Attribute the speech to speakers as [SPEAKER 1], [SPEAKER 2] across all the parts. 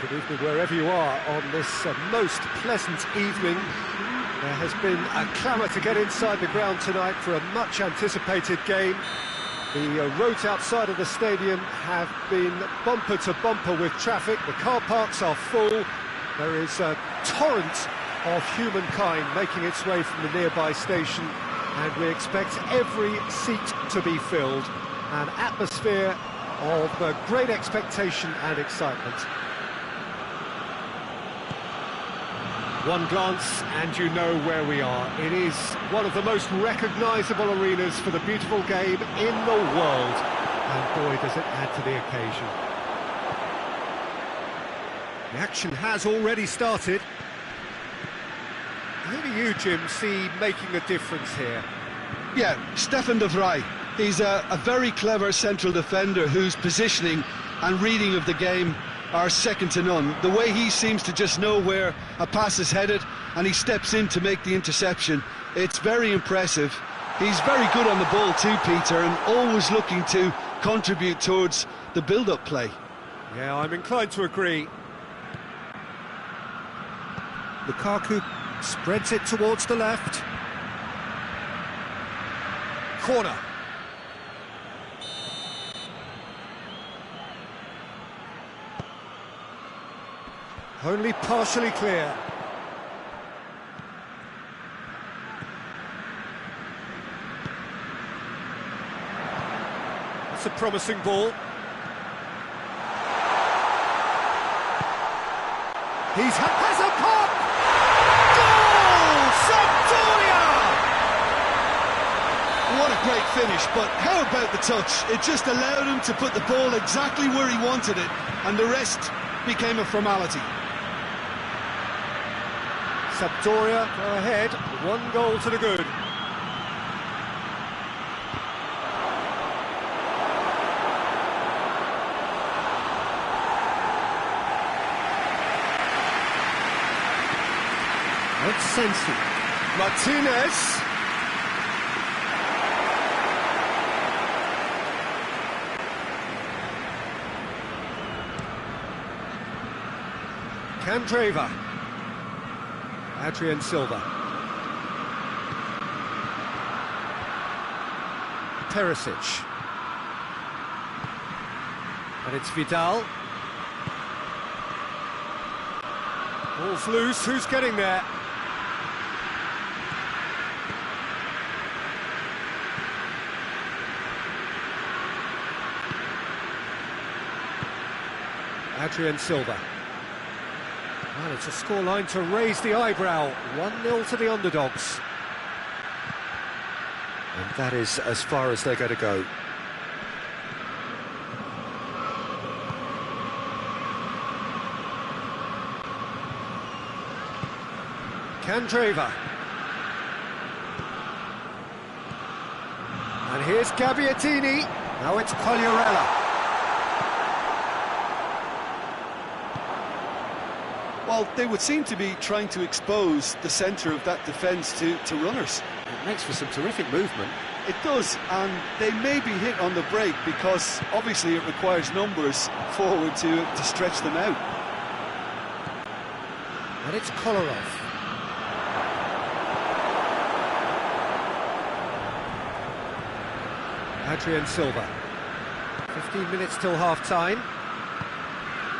[SPEAKER 1] Good evening wherever you are on this most pleasant evening. There has been a clamour to get inside the ground tonight for a much anticipated game. The roads outside of the stadium have been bumper to bumper with traffic. The car parks are full. There is a torrent of humankind making its way from the nearby station, and we expect every seat to be filled. An atmosphere of great expectation and excitement. One glance and you know where we are. It is one of the most recognisable arenas for the beautiful game in the world. And boy, does it add to the occasion. The action has already started. Who do you, Jim, see making a difference here?
[SPEAKER 2] Yeah, Stefan de Vrij. He's a very clever central defender whose positioning and reading of the game are second to none. The way he seems to just know where a pass is headed and he steps in to make the interception, it's very impressive. He's very good on the ball too, Peter, and always looking to contribute towards the build-up play.
[SPEAKER 1] Yeah, I'm inclined to agree. Lukaku spreads it towards the left. Corner. Only partially clear. That's a promising ball. Has a pop! Goal! Sampdoria!
[SPEAKER 2] What a great finish, but how about the touch? It just allowed him to put the ball exactly where he wanted it, and the rest became a formality.
[SPEAKER 1] Sampdoria go ahead, 1 goal to the good. It's Sensi. Martinez. Candreva. Adrien Silva. Perisic. And it's Vidal. Ball's loose, who's getting there? Adrien Silva. Well, it's a scoreline to raise the eyebrow. 1-0 to the underdogs. And that is as far as they're going to go. Candreva. And here's Gabbiadini. Now it's Quagliarella.
[SPEAKER 2] Well, they would seem to be trying to expose the centre of that defence to runners.
[SPEAKER 1] It makes for some terrific movement.
[SPEAKER 2] It does, and they may be hit on the break because obviously it requires numbers forward to stretch them out.
[SPEAKER 1] And it's Kolarov. Adrien Silva. 15 minutes till half-time.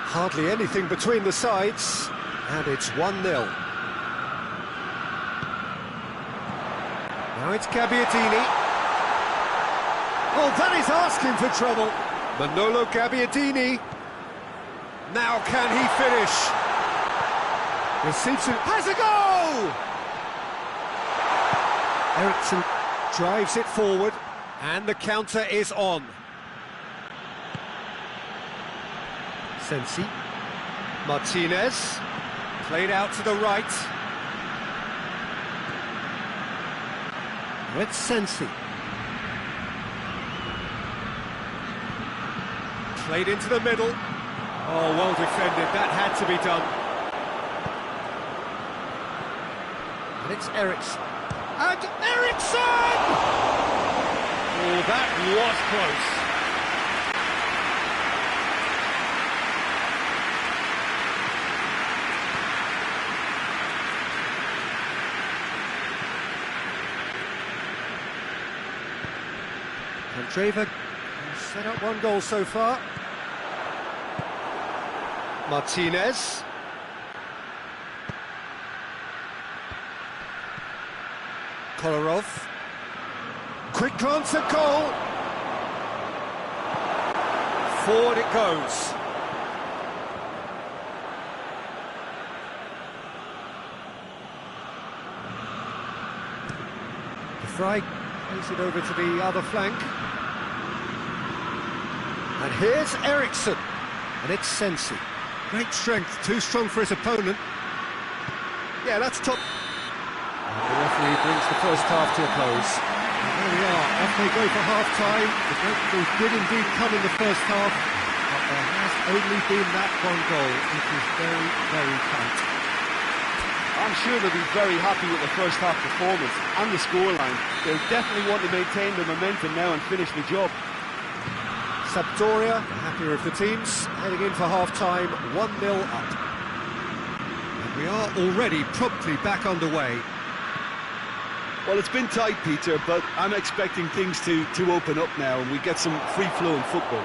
[SPEAKER 1] Hardly anything between the sides. And it's 1-0. Now it's Gabbiadini. Oh, that is asking for trouble. Manolo Gabbiadini. Now can he finish? Receives it. Has a goal! Eriksson drives it forward. And the counter is on. Sensi. Martinez. Played out to the right. It's Sensi. Played into the middle. Oh, well defended. That had to be done. And it's Eriksson. And Eriksson! Oh, that was close.
[SPEAKER 2] 1
[SPEAKER 1] Candreva set up one goal so far. Martinez. Kolarov. Quick glance at goal. Forward it goes. De Vrij plays it over to the other flank. And here's Eriksson. And it's Sensi. Great strength, too strong for his opponent.
[SPEAKER 2] Yeah, that's top.
[SPEAKER 1] And the referee brings the first half to a close. And there we are, off they go for half-time. The breakthrough did indeed come in the first half, but there has only been that one goal. It is very, very tight.
[SPEAKER 2] I'm sure they'll be very happy with the first half performance and the scoreline. They'll definitely want to maintain the momentum now and finish the job.
[SPEAKER 1] Sampdoria, the happier of the teams, heading in for half-time, 1-0 up. And we are already promptly back underway.
[SPEAKER 2] Well, it's been tight, Peter, but I'm expecting things to open up now and we get some free-flowing football.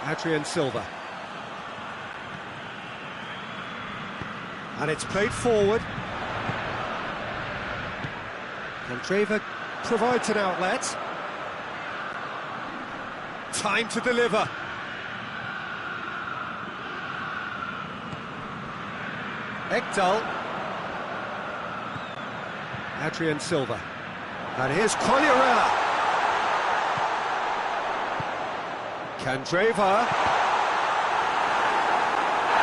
[SPEAKER 1] Adrien Silva. And it's played forward. Candreva provides an outlet. Time to deliver. Ekdal. Adrien Silva. And here's Quagliarella. Candreva.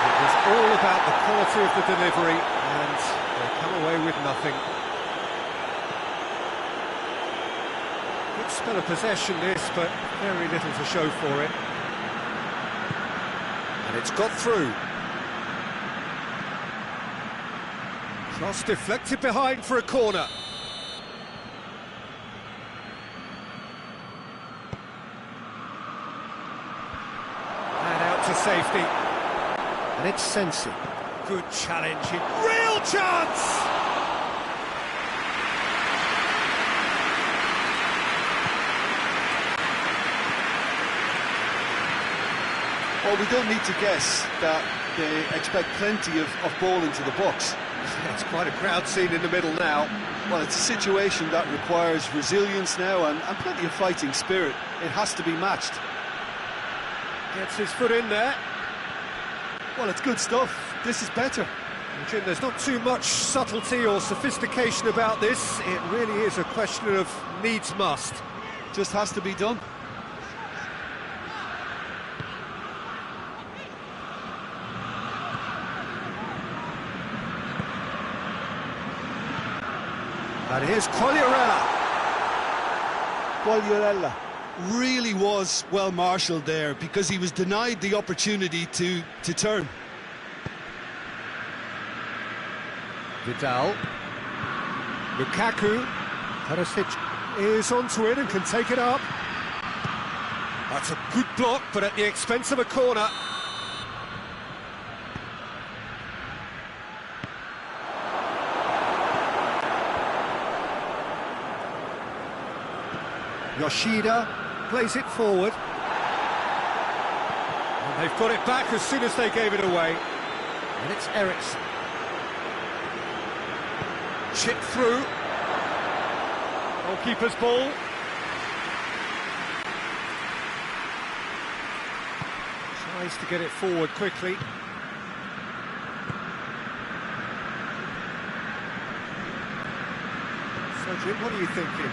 [SPEAKER 1] It was all about the quality of the delivery, and they come away with nothing. Good spell of possession this, but very little to show for it. And it's got through. Cross deflected behind for a corner. And out to safety. And it's Sensi. Good challenge, real chance!
[SPEAKER 2] Well, we don't need to guess that they expect plenty of ball into the box.
[SPEAKER 1] It's quite a crowd scene in the middle now.
[SPEAKER 2] Well, it's a situation that requires resilience now and plenty of fighting spirit. It has to be matched.
[SPEAKER 1] Gets his foot in there.
[SPEAKER 2] Well, it's good stuff. This is better.
[SPEAKER 1] Jim, there's not too much subtlety or sophistication about this. It really is a question of needs must.
[SPEAKER 2] Just has to be done.
[SPEAKER 1] And here's Quagliarella.
[SPEAKER 2] Quagliarella really was well marshalled there because he was denied the opportunity to turn.
[SPEAKER 1] Vidal. Lukaku. Perisic is onto it and can take it up. That's a good block, but at the expense of a corner. Yoshida plays it forward. And they've got it back as soon as they gave it away. And it's Eriksson. Chip through. Goalkeeper's ball. Tries to get it forward quickly. So Jim, what are you thinking?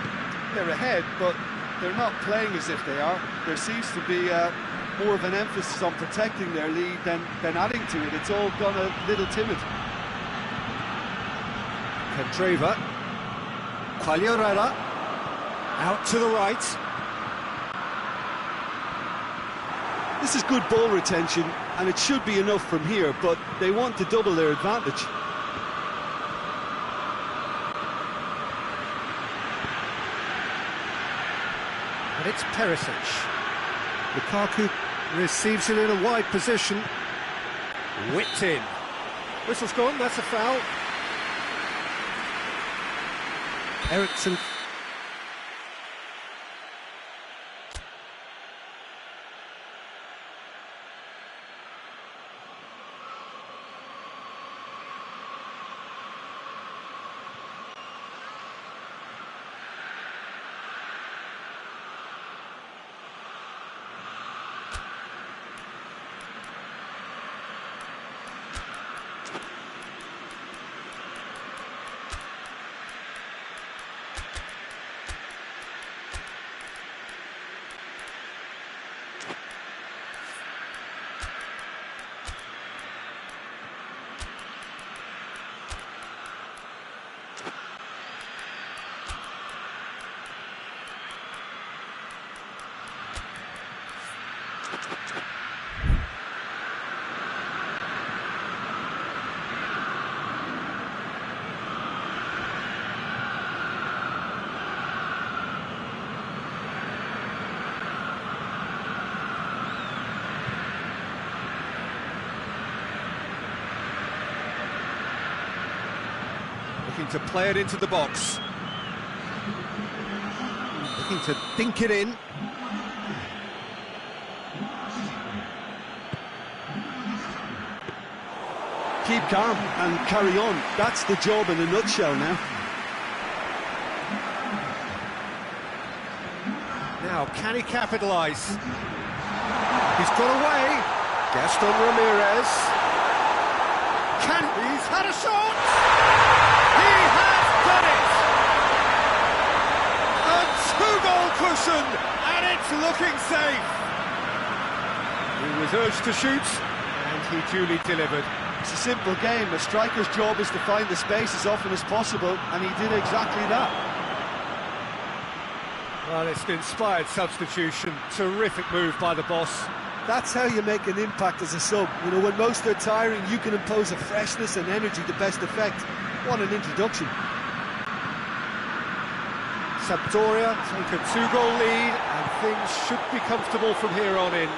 [SPEAKER 2] They're ahead, but they're not playing as if they are. There seems to be more of an emphasis on protecting their lead than adding to it. It's all gone a little timid.
[SPEAKER 1] Candreva. Quagliarella. Out to the right.
[SPEAKER 2] This is good ball retention, and it should be enough from here, but they want to double their advantage.
[SPEAKER 1] And it's Perisic. Lukaku receives it in a wide position. Whipped in. Whistle's gone, that's a foul. Eriksson. Looking to play it into the box. Looking to dink it in.
[SPEAKER 2] Keep calm and carry on. That's the job in a nutshell now.
[SPEAKER 1] Now, can he capitalise? He's got away. Gaston Ramirez. He's had a shot! He has done it! A two-goal cushion, and it's looking safe. He was urged to shoot, and he duly delivered.
[SPEAKER 2] It's a simple game. A striker's job is to find the space as often as possible, and he did exactly that.
[SPEAKER 1] Well, it's an inspired substitution. Terrific move by the boss.
[SPEAKER 2] That's how you make an impact as a sub. You know, when most are tiring, you can impose a freshness and energy to best effect. What an introduction.
[SPEAKER 1] Sampdoria take a two-goal lead, and things should be comfortable from here on in.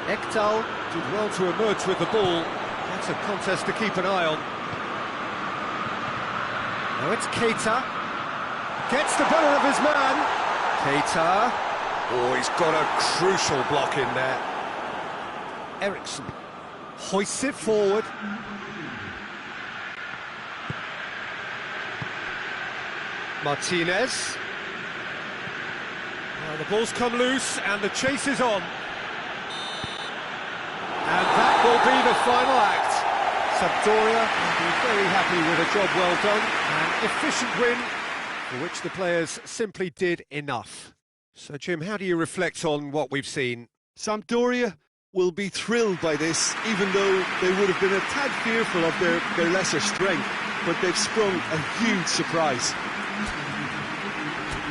[SPEAKER 1] Ekdal did well to emerge with the ball. That's a contest to keep an eye on. Now it's Keita. Gets the better of his man. Keita. Oh, he's got a crucial block in there. Eriksson hoists it forward. Martinez. Now the ball's come loose and the chase is on. And that will be the final act. Sampdoria will be very happy with a job well done. An efficient win for which the players simply did enough. So, Jim, how do you reflect on what we've seen?
[SPEAKER 2] Sampdoria will be thrilled by this, even though they would have been a tad fearful of their lesser strength, but they've sprung a huge surprise.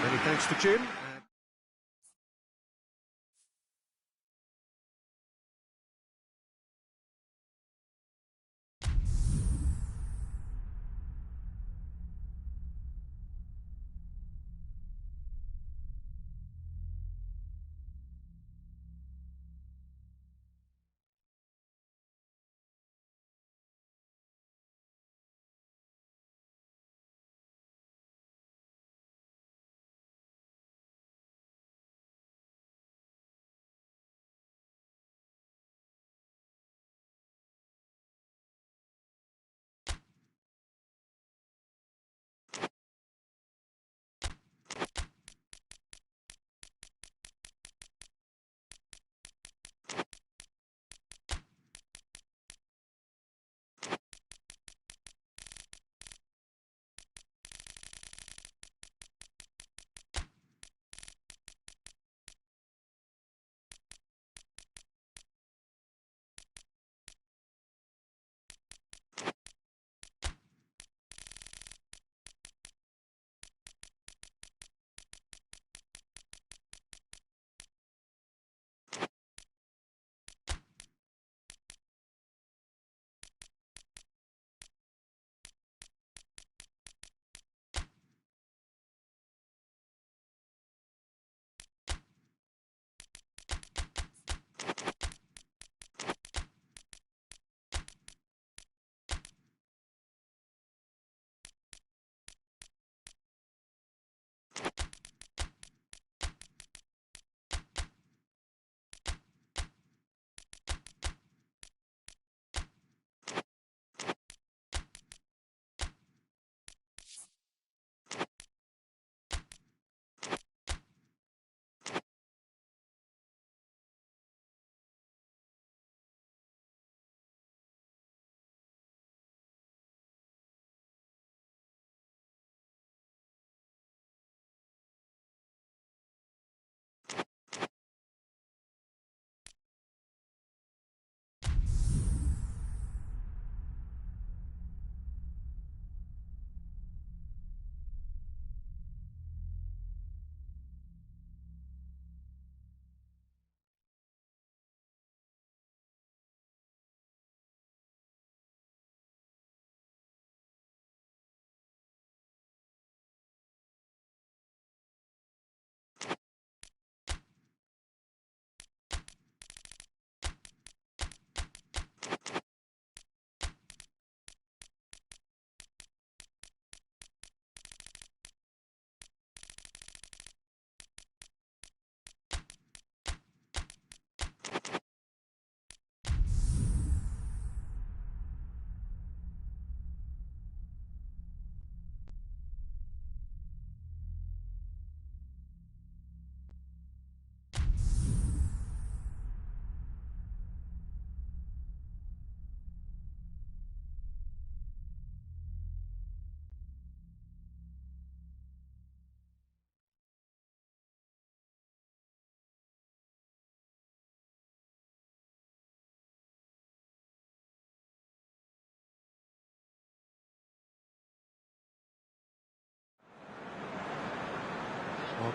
[SPEAKER 1] Many thanks to Jim.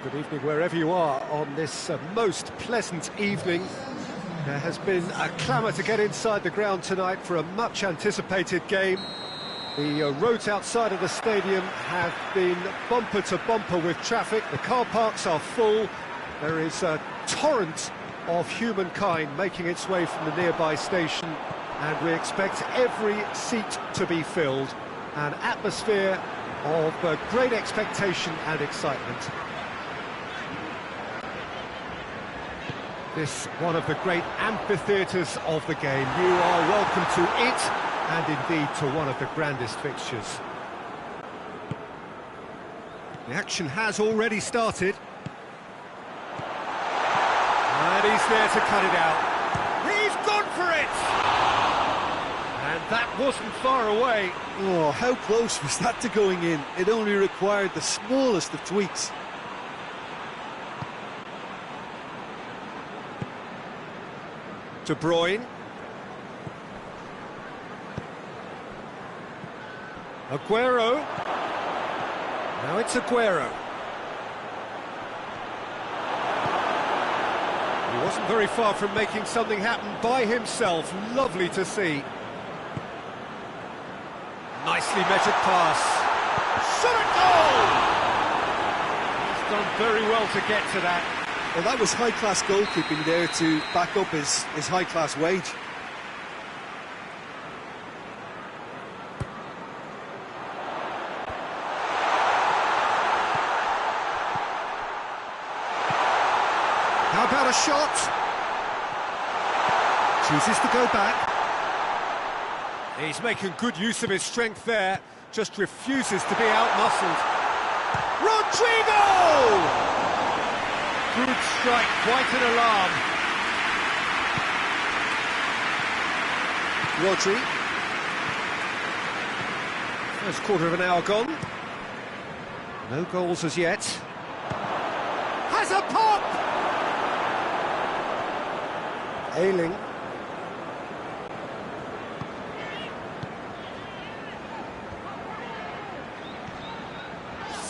[SPEAKER 1] Good evening wherever you are on this most pleasant evening. There has been a clamour to get inside the ground tonight for a much anticipated game. The roads outside of the stadium have been bumper to bumper with traffic. The car parks are full. There is a torrent of humankind making its way from the nearby station, and we expect every seat to be filled. An atmosphere of great expectation and excitement. This one of the great amphitheatres of the game. You are welcome to it, and indeed to one of the grandest fixtures. The action has already started. And he's there to cut it out. He's gone for it! And that wasn't far away.
[SPEAKER 2] Oh, how close was that to going in? It only required the smallest of tweaks.
[SPEAKER 1] De Bruyne. Aguero. Now it's Aguero. He wasn't very far from making something happen by himself. Lovely to see. Nicely measured pass. Shot at goal! He's done very well to get to that.
[SPEAKER 2] Well, that was high-class goalkeeping there to back up his high-class wage.
[SPEAKER 1] How about a shot? Chooses to go back. He's making good use of his strength there, just refuses to be out-muscled. Rodrigo! Good strike, quite an alarm. Rodri. First quarter of an hour gone. No goals as yet. Has a pop! Ayling.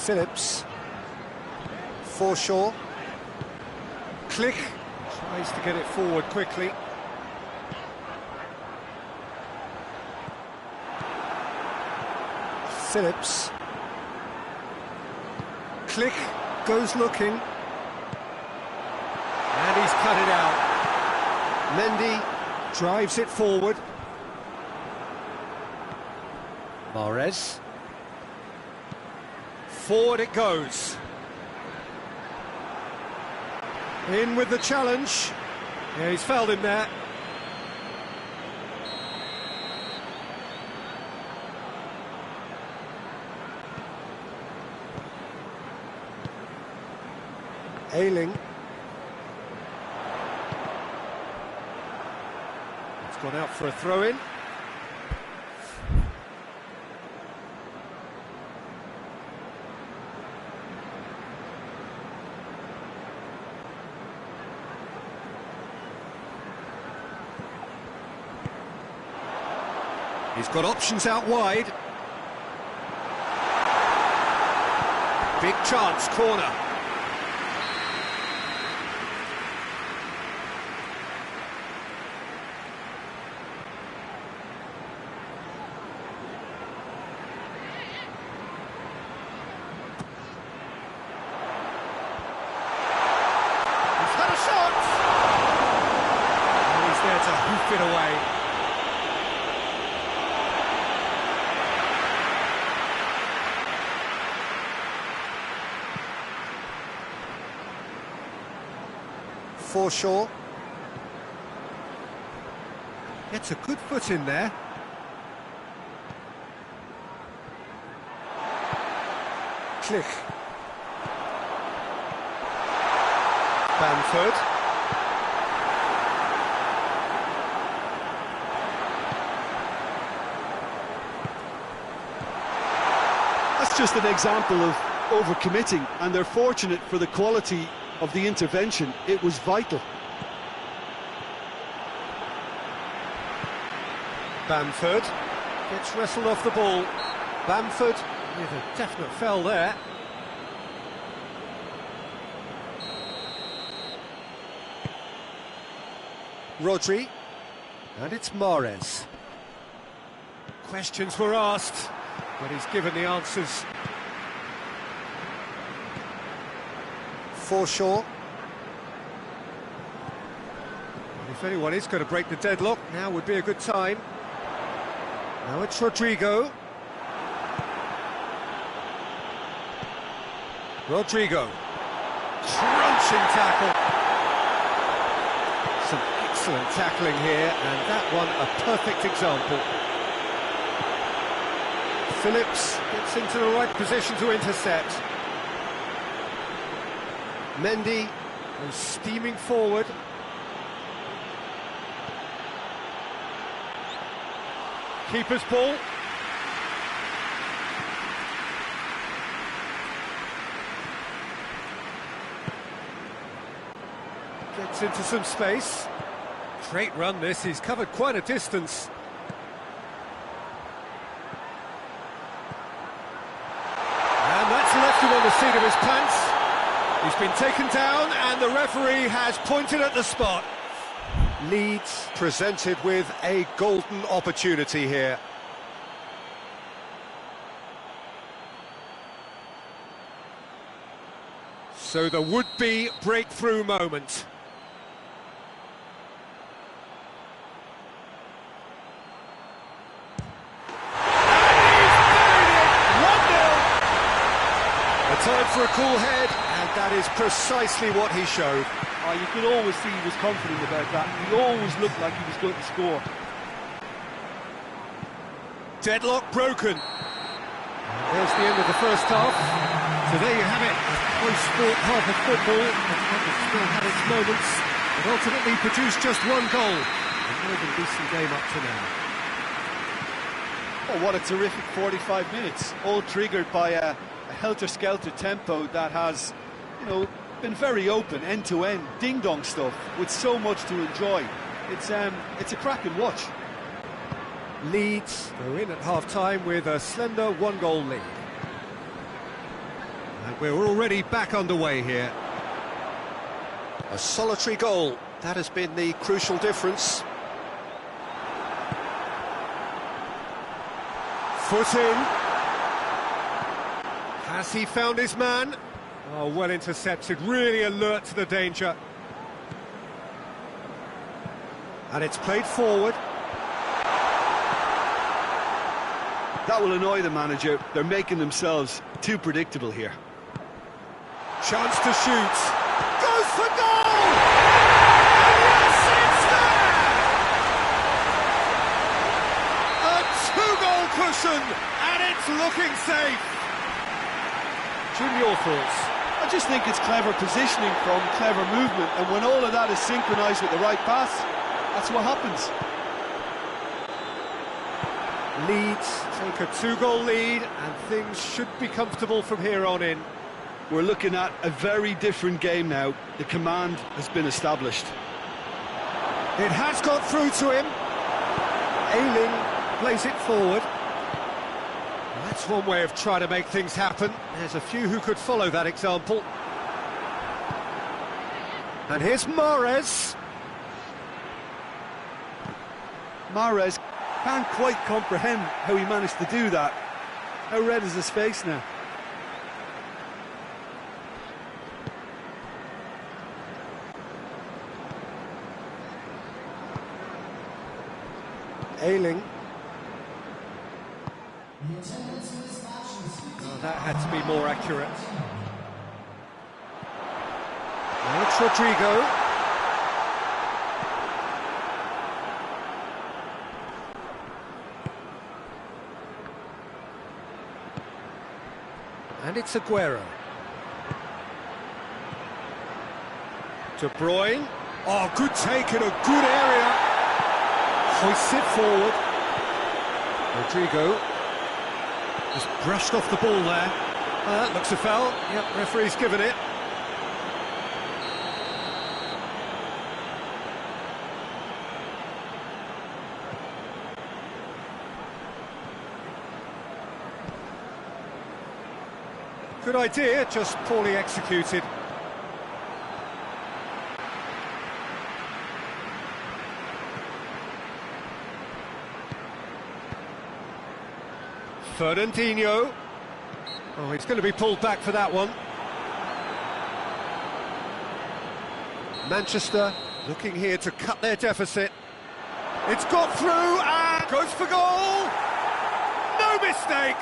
[SPEAKER 1] Phillips. Forshaw. Click. Tries to get it forward quickly. Phillips. Click. Goes looking. And he's cut it out. Mendy drives it forward. Mahrez. Forward it goes. In with the challenge. Yeah, he's fouled him there. Ayling. It's gone out for a throw-in. He's got options out wide. Big chance, corner. He's had a shot! And he's there to hoof it away. Forshaw. Gets a good foot in there. Click. Bamford.
[SPEAKER 2] That's just an example of overcommitting, and they're fortunate for the quality of the intervention. It was vital.
[SPEAKER 1] Bamford gets wrestled off the ball. Bamford with a definite foul there. Rodri, and it's Mahrez. Questions were asked, but he's given the answers. Forshaw. If anyone is going to break the deadlock, now would be a good time. Now it's Rodrigo. Rodrigo. Crunching tackle. Some excellent tackling here, and that one a perfect example. Phillips gets into the right position to intercept. Mendy goes steaming forward. Keeper's ball. Gets into some space. Great run this, he's covered quite a distance. And that's left him on the seat of his pants. He's been taken down and the referee has pointed at the spot. Leeds presented with a golden opportunity here. So the would-be breakthrough moment. A time for a cool head, and that is precisely what he showed.
[SPEAKER 2] Oh, you could always see he was confident about that. He always looked like he was going to score.
[SPEAKER 1] Deadlock broken. And there's the end of the first half. So there you have it, a close-fought half of football, that still had its moments, but ultimately produced just one goal. A more than decent game up to now.
[SPEAKER 2] Oh, what a terrific 45 minutes, all triggered by a helter-skelter tempo that has, you know, been very open, end-to-end, ding-dong stuff, with so much to enjoy. It's a cracking watch.
[SPEAKER 1] Leeds go in at half-time with a slender one-goal lead. And we're already back underway here. A solitary goal, that has been the crucial difference. Foot in. Has he found his man? Oh, well intercepted, really alert to the danger. And it's played forward.
[SPEAKER 2] That will annoy the manager. They're making themselves too predictable here.
[SPEAKER 1] Chance to shoot. Goes for goal! And yes, it's there! A two-goal cushion, and it's looking safe. Jim, your thoughts?
[SPEAKER 2] I just think it's clever positioning from clever movement, and when all of that is synchronised with the right pass, that's what happens.
[SPEAKER 1] Leeds take a two-goal lead, and things should be comfortable from here on in.
[SPEAKER 2] We're looking at a very different game now. The command has been established.
[SPEAKER 1] It has got through to him. Ayling plays it forward. That's one way of trying to make things happen. There's a few who could follow that example. And here's Mahrez.
[SPEAKER 2] Mahrez can't quite comprehend how he managed to do that. How red is his face now?
[SPEAKER 1] Ayling. Oh, that had to be more accurate. Now it's Rodrigo. And it's Aguero. De Bruyne. Oh, good take in a good area. Hoists it forward. Rodrigo just brushed off the ball there. That looks a foul. Yep, referee's given it. Good idea, just poorly executed. Fernandinho. Oh, he's going to be pulled back for that one. Manchester looking here to cut their deficit. It's got through and goes for goal! No mistake!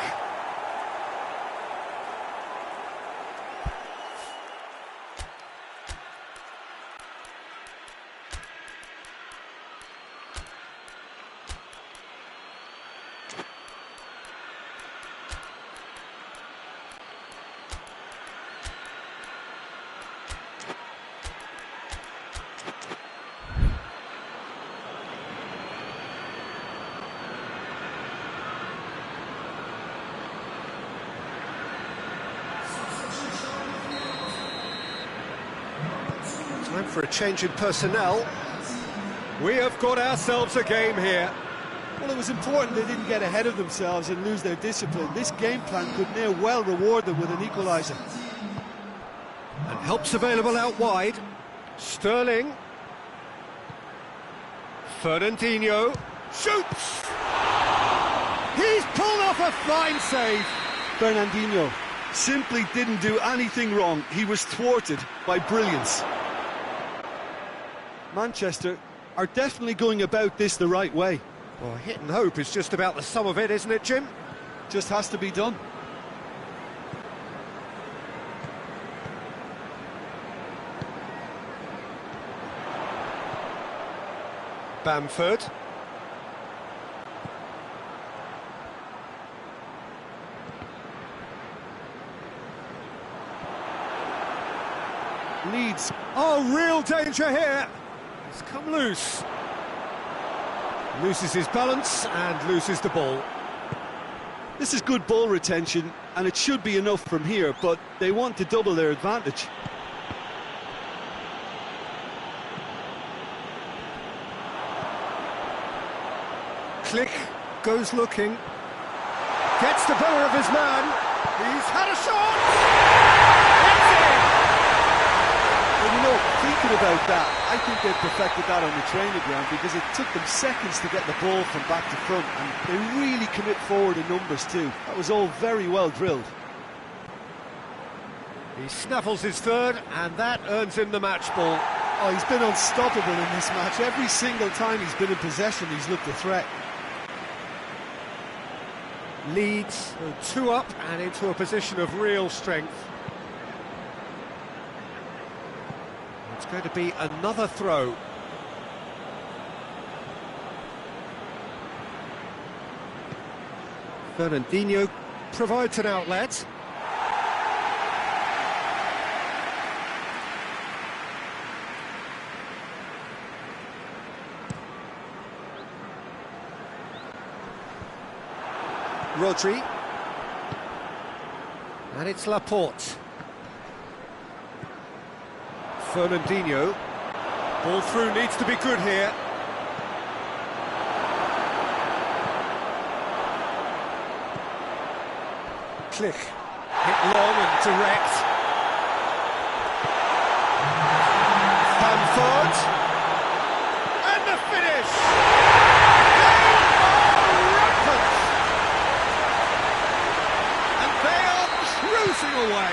[SPEAKER 1] Time for a change in personnel. We have got ourselves a game here.
[SPEAKER 2] Well, it was important they didn't get ahead of themselves and lose their discipline. This game plan could near well reward them with an equaliser.
[SPEAKER 1] And help's available out wide. Sterling. Fernandinho. Shoots! He's pulled off a fine save.
[SPEAKER 2] Fernandinho simply didn't do anything wrong. He was thwarted by brilliance. Manchester are definitely going about this the right way.
[SPEAKER 1] Well, hit and hope is just about the sum of it, isn't it, Jim?
[SPEAKER 2] Just has to be done.
[SPEAKER 1] Bamford.
[SPEAKER 2] Leeds.
[SPEAKER 1] Oh, real danger here. It's come loose. Loses his balance and loses the ball.
[SPEAKER 2] This is good ball retention, and it should be enough from here, but they want to double their advantage.
[SPEAKER 1] Click goes looking. Gets the better of his man. He's had a shot. It's in.
[SPEAKER 2] Well, you know, thinking about that, I think they perfected that on the training ground because it took them seconds to get the ball from back to front, and they really commit forward in numbers too. That was all very well drilled.
[SPEAKER 1] He snaffles his third, and that earns him the match ball.
[SPEAKER 2] Oh, he's been unstoppable in this match. Every single time he's been in possession, he's looked a threat.
[SPEAKER 1] Leeds go 2 up and into a position of real strength. It's going to be another throw. Fernandinho provides an outlet. Rodri. And it's Laporte. Fernandinho. Ball through needs to be good here. Click. Hit long and direct. Bamford. And the finish! They are rampant! And they are cruising away.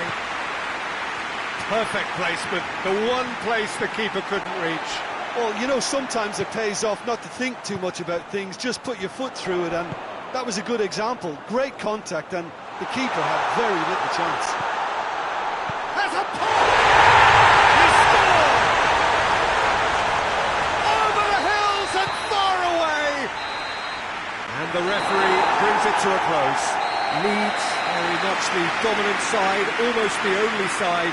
[SPEAKER 1] Perfect placement, the one place the keeper couldn't reach.
[SPEAKER 2] Well, you know, sometimes it pays off not to think too much about things, just put your foot through it, and that was a good example. Great contact, and the keeper had very little chance.
[SPEAKER 1] Has a pop! He scored! Over the hills and far away! And the referee brings it to a close. Leeds very much the dominant side, almost the only side.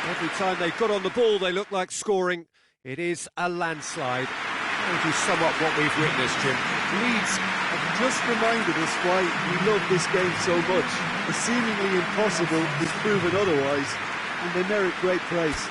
[SPEAKER 1] Every time they got on the ball, they looked like scoring. It is a landslide. How would you sum up what we've witnessed, Jim?
[SPEAKER 2] Leeds have just reminded us why we love this game so much. The seemingly impossible is proven otherwise, and they merit great praise.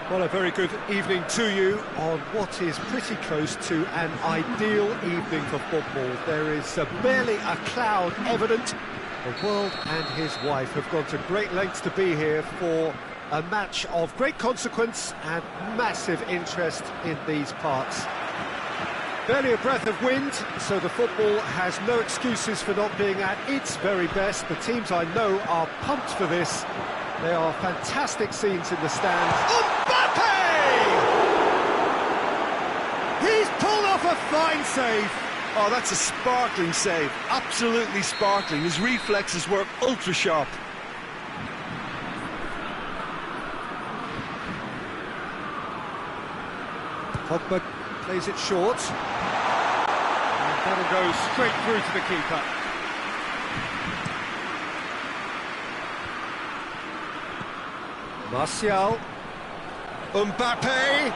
[SPEAKER 1] Well, a very good evening to you on what is pretty close to an ideal evening for football. There is barely a cloud evident. The world and his wife have gone to great lengths to be here for a match of great consequence and massive interest in these parts. Barely a breath of wind, so the football has no excuses for not being at its very best. The teams I know are pumped for this. There are fantastic scenes in the stands. Mbappe! He's pulled off a fine save.
[SPEAKER 2] Oh, that's a sparkling save. Absolutely sparkling. His reflexes were ultra sharp.
[SPEAKER 1] Pogba plays it short. And that'll go straight through to the keeper. Martial. Mbappe.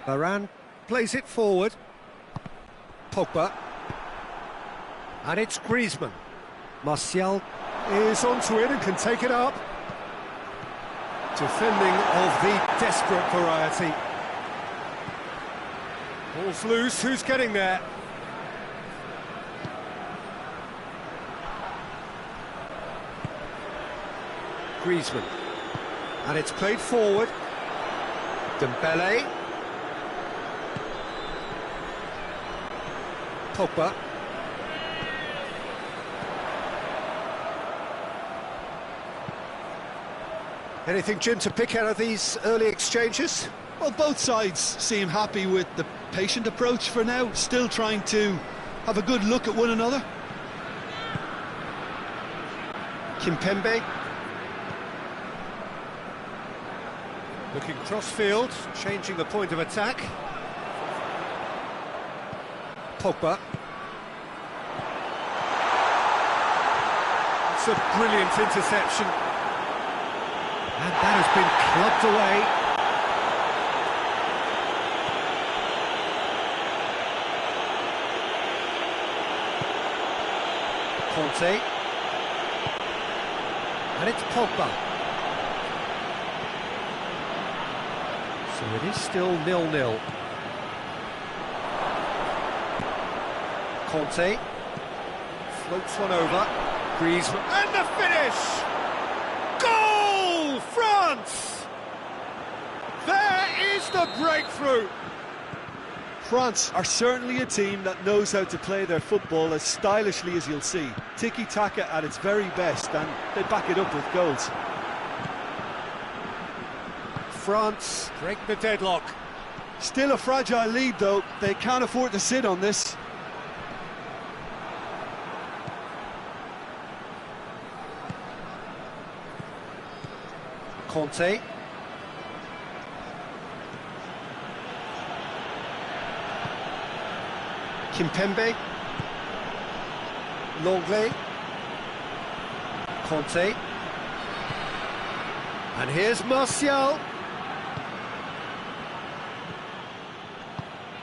[SPEAKER 1] Varane plays it forward. Pogba. And it's Griezmann. Martial is onto it and can take it up. Defending of the desperate variety. Ball's loose, who's getting there? Griezmann. And it's played forward. Dembele. Pogba. Anything, Jim, to pick out of these early exchanges?
[SPEAKER 2] Well, both sides seem happy with the patient approach for now, still trying to have a good look at one another.
[SPEAKER 1] Kimpembe. Looking cross-field, changing the point of attack. Pogba. It's a brilliant interception. And that has been clubbed away. Conte. And it's Pogba. So it is still 0-0. Conte. Floats one over. Griezmann. And the finish! Goal! France! There is the breakthrough!
[SPEAKER 2] France are certainly a team that knows how to play their football as stylishly as you'll see. Tiki-taka at its very best, and they back it up with goals.
[SPEAKER 1] France break the deadlock.
[SPEAKER 2] Still a fragile lead, though. They can't afford to sit on this.
[SPEAKER 1] Conte. Kimpembe. Longley. Conte. And here's Martial.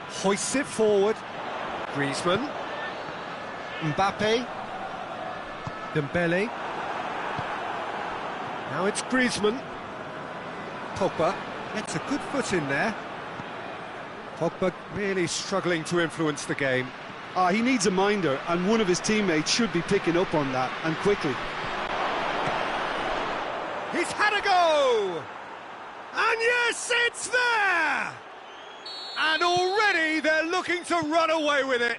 [SPEAKER 1] Hoists it forward. Griezmann. Mbappe. Dembele. Now it's Griezmann. Pogba gets a good foot in there. Pogba really struggling to influence the game.
[SPEAKER 2] He needs a minder, and one of his teammates should be picking up on that, and quickly.
[SPEAKER 1] He's had a go! And yes, it's there! And already they're looking to run away with it.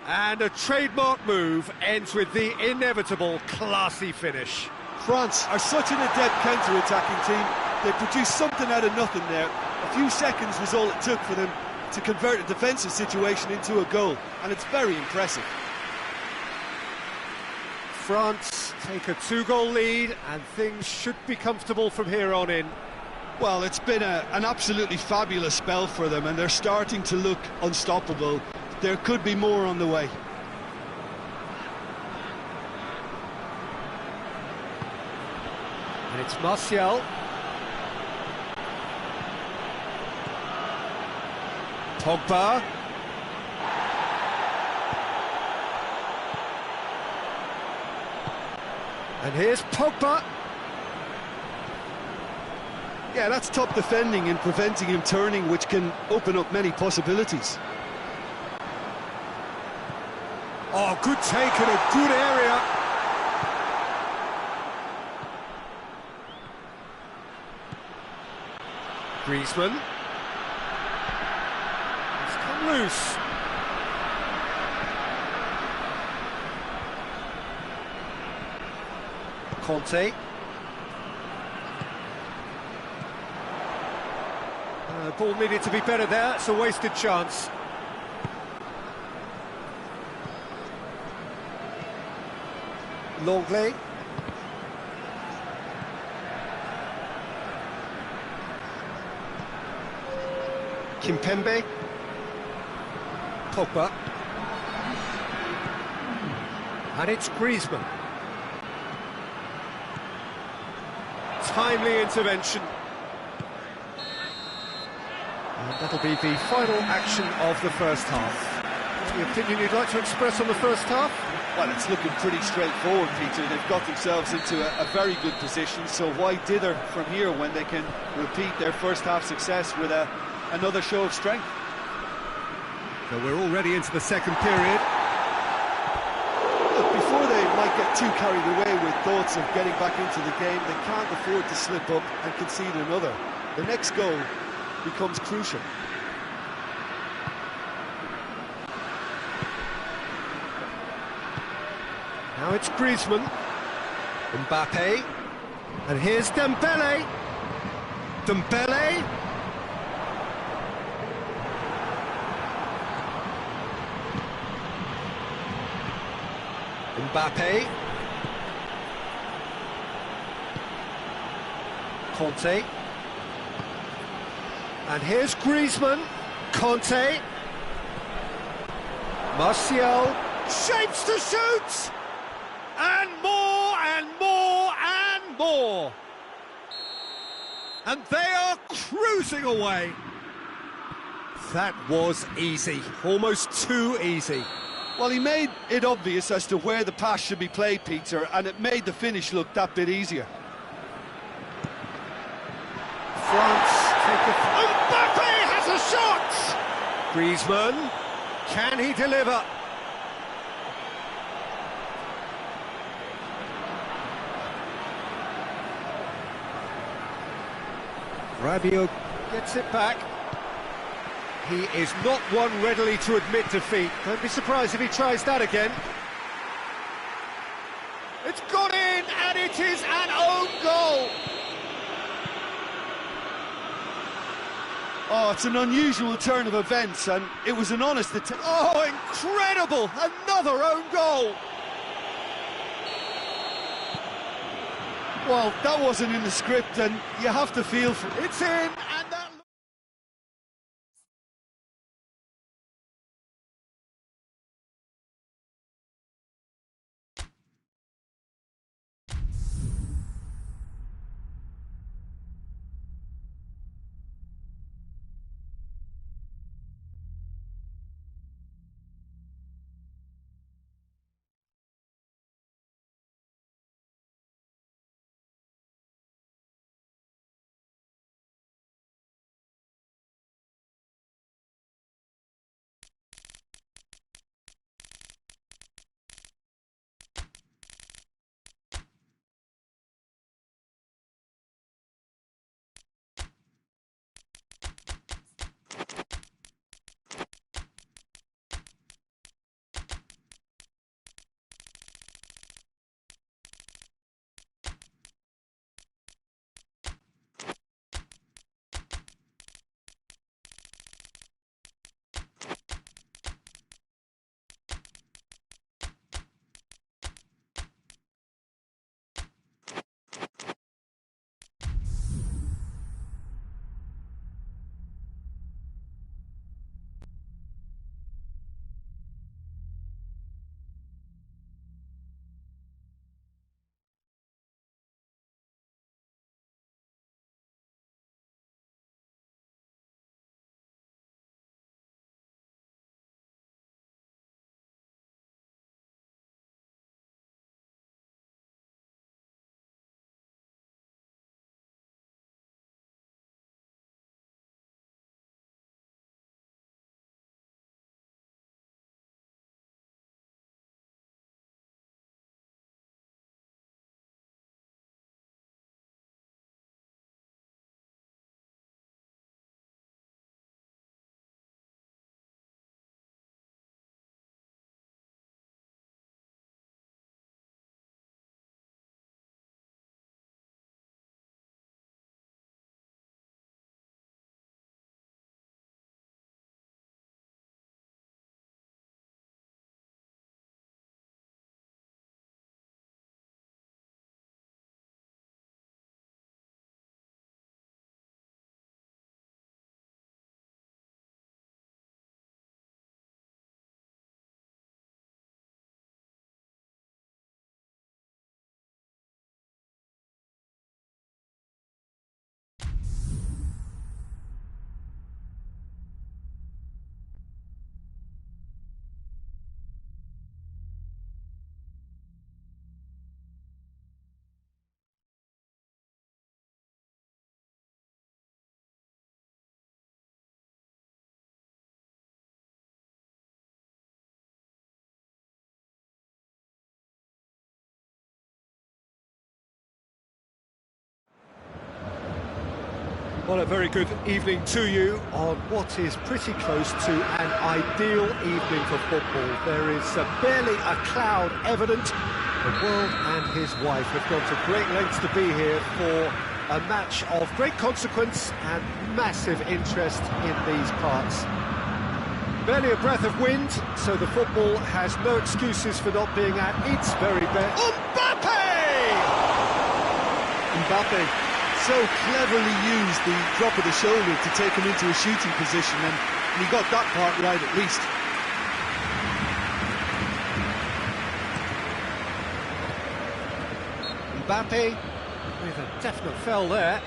[SPEAKER 1] And a trademark move ends with the inevitable classy finish.
[SPEAKER 2] France are such an adept counter-attacking team. They produced something out of nothing there. A few seconds was all it took for them to convert a defensive situation into a goal, and it's very impressive.
[SPEAKER 1] France take a 2-goal lead, and things should be comfortable from here on in.
[SPEAKER 2] Well, it's been an absolutely fabulous spell for them, and they're starting to look unstoppable. There could be more on the way.
[SPEAKER 1] And it's Martial. Pogba. And here's Pogba.
[SPEAKER 2] Yeah, that's top defending and preventing him turning, which can open up many possibilities.
[SPEAKER 1] Oh, good take in a good area. Griezmann. He's come loose. Conte. Ball needed to be better there, it's a wasted chance. Longley. Kimpembe. Pogba. And it's Griezmann. Timely intervention. And that'll be the final action of the first half. Any opinion you'd like to express on the first half?
[SPEAKER 2] Well, it's looking pretty straightforward, Peter. They've got themselves into a very good position, so why dither from here when they can repeat their first half success with another show of strength?
[SPEAKER 1] So we're already into the second period.
[SPEAKER 2] Look, before they might get too carried away with thoughts of getting back into the game, they can't afford to slip up and concede another. The next goal becomes crucial.
[SPEAKER 1] Now it's Griezmann, Mbappe, and here's Dembele. Dembele. Mbappe. Conte. And here's Griezmann. Conte. Martial. Shapes to shoot! And more, and more, and more. And they are cruising away. That was easy, almost too easy.
[SPEAKER 2] Well, he made it obvious as to where the pass should be played, Peter, and it made the finish look that bit easier.
[SPEAKER 1] France take a... Mbappe has a shot! Griezmann, can he deliver? Rabiot gets it back. He is not one readily to admit defeat. Don't be surprised if he tries that again. It's got in, and it is an own goal.
[SPEAKER 2] Oh, it's an unusual turn of events, and it was an honest attempt.
[SPEAKER 1] Oh, incredible! Another own goal.
[SPEAKER 2] Well, that wasn't in the script, and you have to feel for it.
[SPEAKER 1] It's in, and that... Well, a very good evening to you on what is pretty close to an ideal evening for football. There is barely a cloud evident. The world and his wife have gone to great lengths to be here for a match of great consequence and massive interest in these parts. Barely a breath of wind, so the football has no excuses for not being at its very best.
[SPEAKER 2] Mbappe so cleverly used the drop of the shoulder to take him into a shooting position, and he got that part right at least.
[SPEAKER 1] Mbappe with a definite foul there.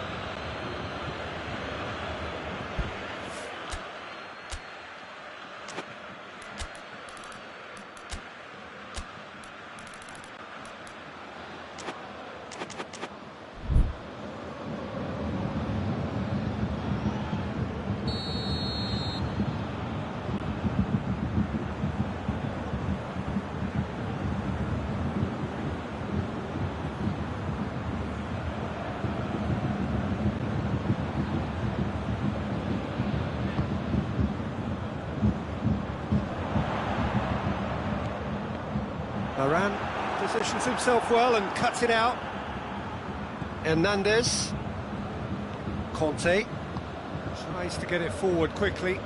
[SPEAKER 1] Varane positions himself well and cuts it out. Hernandez. Conte tries to get it forward quickly.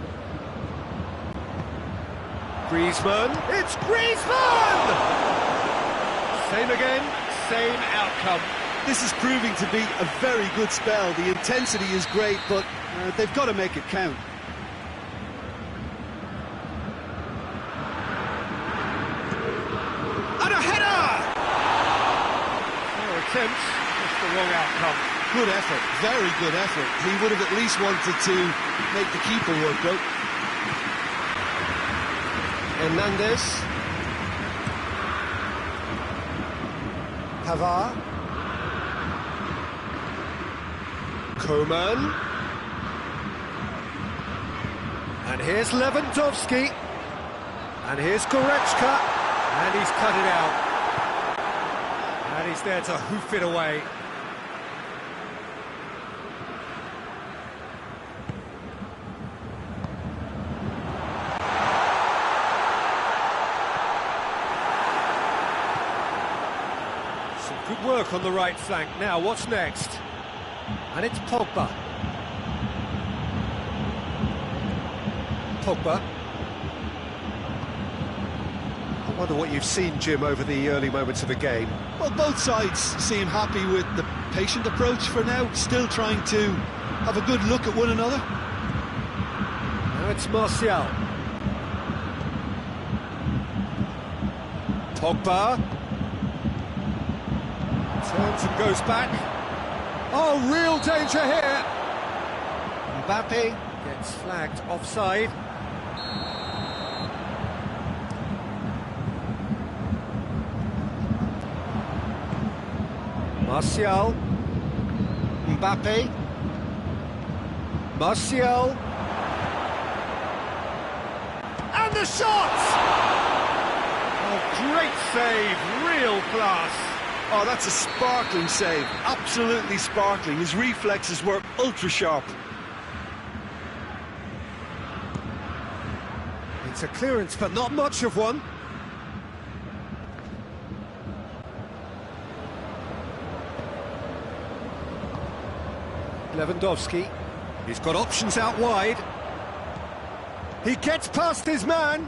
[SPEAKER 1] Griezmann. It's Griezmann! Same again, same outcome.
[SPEAKER 2] This is proving to be a very good spell. The intensity is great, but they've got to make it count.
[SPEAKER 1] Attempts, just the wrong outcome.
[SPEAKER 2] Good effort, very good effort. He would have at least wanted to make the keeper work out.
[SPEAKER 1] Hernandez. Pavard. Coman. And here's Lewandowski. And here's Goretzka. And he's cut it out. And he's there to hoof it away. Some good work on the right flank. Now, what's next? And it's Pogba. Pogba. I wonder what you've seen, Jim, over the early moments of the game.
[SPEAKER 2] Well, both sides seem happy with the patient approach for now, still trying to have a good look at one another.
[SPEAKER 1] Now it's Martial. Pogba. Turns and goes back. Oh, real danger here. Mbappe gets flagged offside. Martial. Mbappe. Martial. And the shot! Oh, great save, real class.
[SPEAKER 2] Oh, that's a sparkling save, absolutely sparkling. His reflexes were ultra sharp.
[SPEAKER 1] It's a clearance, but not much of one. Lewandowski, he's got options out wide. He gets past his man.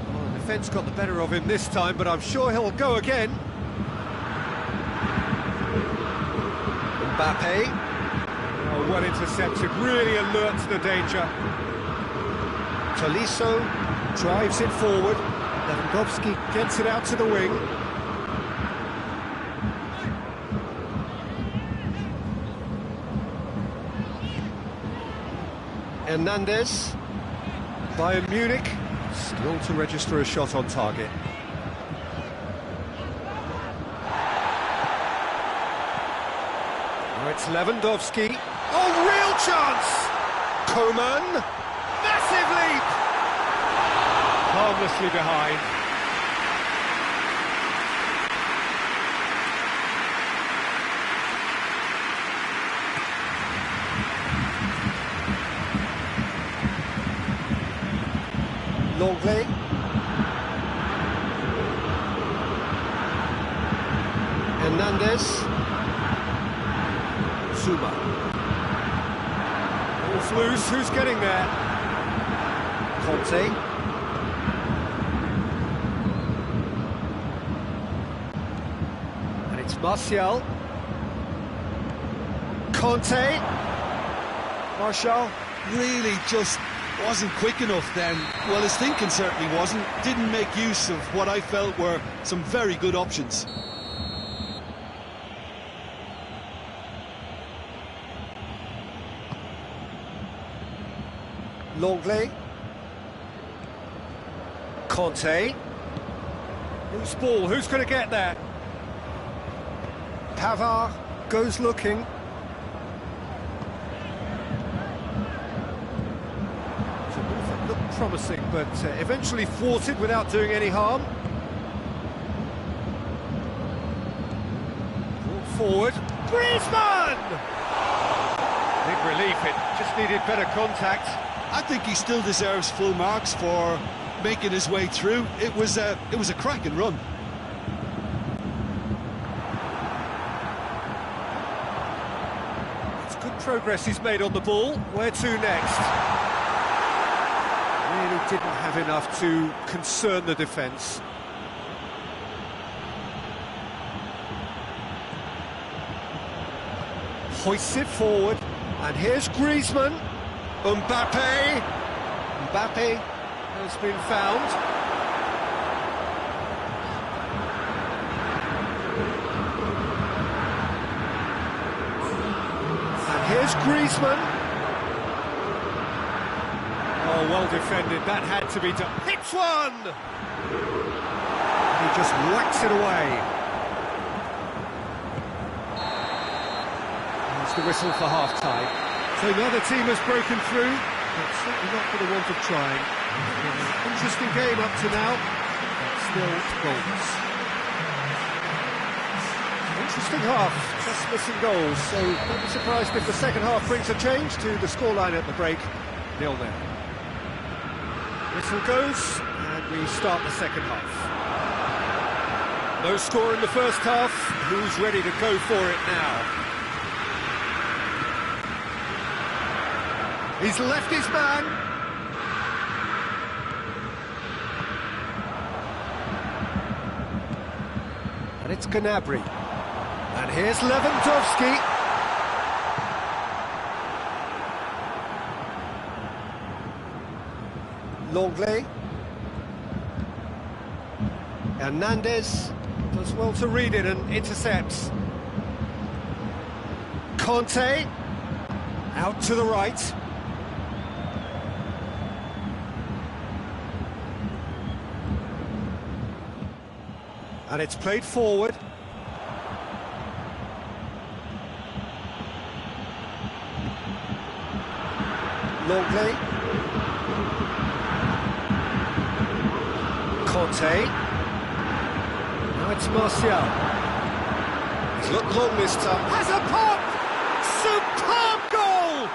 [SPEAKER 1] Well, the defence got the better of him this time, but I'm sure he'll go again. Mbappe. Oh, well intercepted, really alert to the danger. Tolisso drives it forward. Lewandowski gets it out to the wing. Hernandez. Bayern Munich still to register a shot on target. Now it's Lewandowski. Oh, real chance! Coman. Massive leap! harmlessly behind. Longley. Hernandez. Zuma. Ball's loose, who's getting there? Conte. And it's Martial. Conte.
[SPEAKER 2] Martial really just wasn't quick enough then. Well, his thinking certainly wasn't. Didn't make use of what I felt were some very good options.
[SPEAKER 1] Longley. Conte. Loose ball, who's going to get there? Pavard goes looking. It's a move that looked promising, but eventually thwarted without doing any harm. Brought forward. Griezmann! Big relief, it just needed better contact.
[SPEAKER 2] I think he still deserves full marks for making his way through. It was a cracking run.
[SPEAKER 1] It's good progress he's made on the ball. Where to next? Really didn't have enough to concern the defence. Hoists it forward, and here's Griezmann. Mbappe has been found. And here's Griezmann. Oh, well defended, that had to be done. Hits one! He just whacks it away. There's the whistle for half-time. So neither team has broken through, but certainly not for the want of trying. Interesting game up to now, but still goals. Interesting half, just missing goals, so don't be surprised if the second half brings a change to the scoreline at the break, 0-0. Whistle goes, and we start the second half. No score in the first half, who's ready to go for it now? He's left his man. And it's Gnabry. And here's Lewandowski. Longley. Hernandez does well to read it and intercepts. Conte. Out to the right. And it's played forward. Longley. Conte. Now it's Martial. He's looked long this time. Has a pop! Superb goal!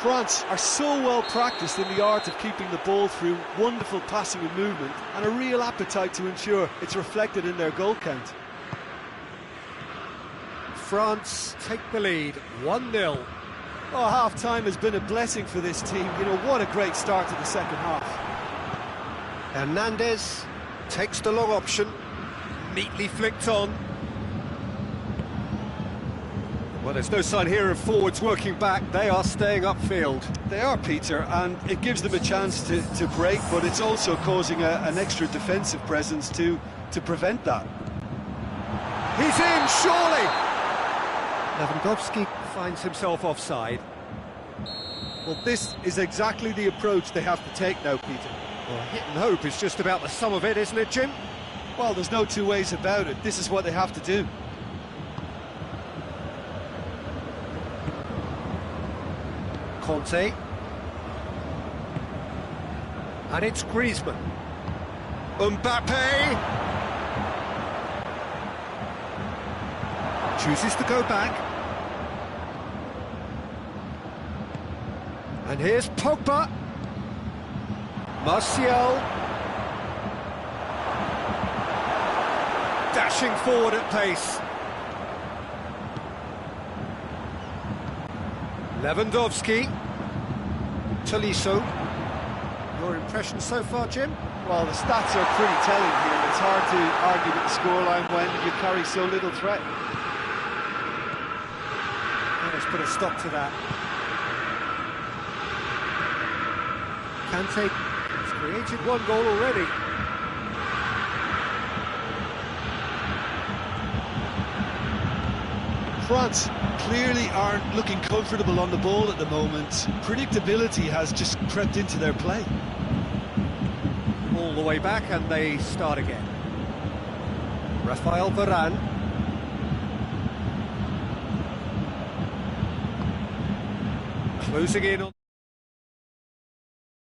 [SPEAKER 2] France are so well practiced in the art of keeping the ball through wonderful passing and movement, and a real appetite to ensure it's reflected in their goal count.
[SPEAKER 1] France take the lead, 1-0.
[SPEAKER 2] Oh, half-time has been a blessing for this team. You know, what a great start to the second half.
[SPEAKER 1] Hernandez takes the long option, neatly flicked on. Well, there's no sign here of forwards working back. They are staying upfield.
[SPEAKER 2] They are, Peter, and it gives them a chance to break, but it's also causing an extra defensive presence to prevent that.
[SPEAKER 1] He's in, surely! Lewandowski finds himself offside.
[SPEAKER 2] Well, this is exactly the approach they have to take now, Peter.
[SPEAKER 1] Well, hit and hope is just about the sum of it, isn't it, Jim?
[SPEAKER 2] Well, there's no two ways about it. This is what they have to do.
[SPEAKER 1] Conte. And it's Griezmann. Mbappe chooses to go back. And here's Pogba. Martial. Dashing forward at pace. Lewandowski. Tolisso. Your impression so far, Jim?
[SPEAKER 2] Well, the stats are pretty telling here. It's hard to argue with the scoreline when you carry so little threat.
[SPEAKER 1] Let's put a stop to that. Kante has created one goal already.
[SPEAKER 2] France clearly aren't looking comfortable on the ball at the moment. Predictability has just crept into their play.
[SPEAKER 1] All the way back and they start again. Rafael Varane. Closing in on...